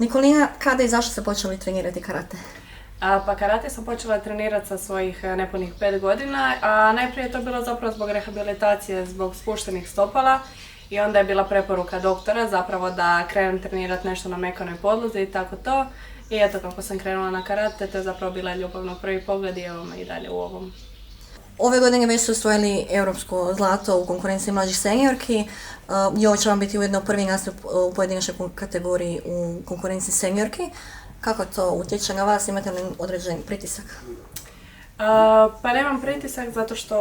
Nikolina, kada i zašto ste počeli trenirati karate? Pa karate sam počela trenirati sa svojih nepunih 5 godina, a najprije je to bilo zapravo zbog rehabilitacije, zbog spuštenih stopala i onda je bila preporuka doktora zapravo da krenem trenirati nešto na mekanoj podlozi i tako to. I eto kako sam krenula na karate, to je zapravo bila ljubav na prvi pogled i evo me i dalje u ovom. Ove godine već ste osvojili europsko zlato u konkurenciji mlađih seniorki i ovo će vam biti ujedno prvi nastup u pojedinačnoj kategoriji u konkurenciji seniorki. Kako to utječe na vas? Imate li određen pritisak? Pa nemam pritisak zato što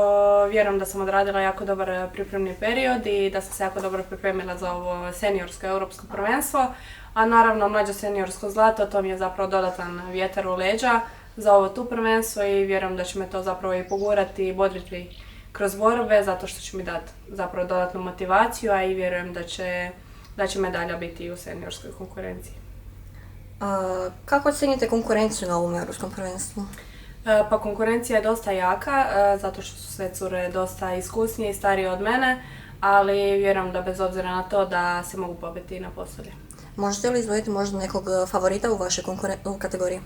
vjerujem da sam odradila jako dobar pripremni period i da sam se jako dobro pripremila za ovo seniorsko europsko prvenstvo. A naravno mlađe seniorsko zlato, to mi je zapravo dodatan vjetar u leđa za ovo tu prvenstvo i vjerujem da će me to zapravo i pogurati i bodriti kroz borbe zato što će mi dati zapravo dodatnu motivaciju, a i vjerujem da će medalja biti i u seniorskoj konkurenciji. Kako ocjenjujete konkurenciju na ovom europskom prvenstvu? Pa konkurencija je dosta jaka, zato što su sve cure dosta iskusnije i starije od mene, ali vjerujem da bez obzira na to da se mogu pobiti i na posljednje. Možete li izdvojiti možda nekog favorita u vašoj kategoriji?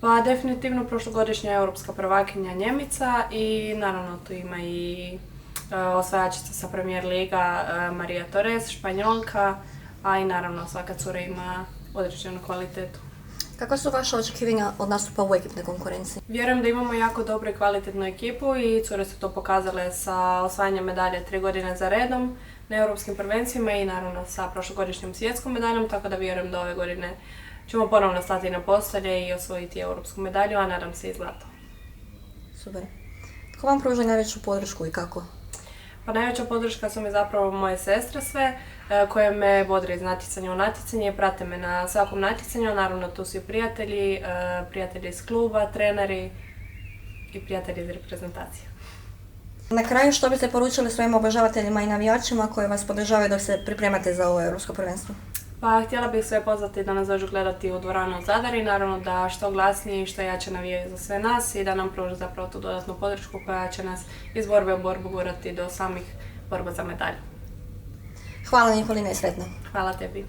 Pa definitivno prošlogodišnja europska prvakinja Njemica i naravno tu ima i osvajačica sa Premier Liga Maria Torres, Španjolka, a i naravno svaka cura ima određenu kvalitetu. Kakva su vaše očekivanja od nastupa u ekipnoj konkurenciji? Vjerujem da imamo jako dobru i kvalitetnu ekipu i cure su to pokazale sa osvajanjem medalje 3 godine za redom na europskim prvenstvima i naravno sa prošlogodišnjom svjetskom medaljom, tako da vjerujem da ove godine ćemo ponovno stati na postolje i osvojiti europsku medalju, a nadam se i zlato. Super. Tko vam pruža najveću podršku i kako? Pa najveća podrška su mi zapravo moje sestre sve, koje me bodre iz natjecanja u natjecanje i prate me na svakom natjecanju. Naravno tu su i prijatelji, prijatelji iz kluba, treneri i prijatelji iz reprezentacije. Na kraju, što biste poručili svojim obožavateljima i navijačima koji vas podržavaju dok se pripremate za ovo europsko prvenstvo? Pa htjela bih sve pozvati da nas dođu gledati u dvoranu u Zadar i naravno da što glasnije i što jače navijaju za sve nas i da nam pruže zapravo tu dodatnu podršku koja će nas iz borbe u borbu gurati do samih borba za medalju. Hvala Nikolina i sretno. Hvala tebi.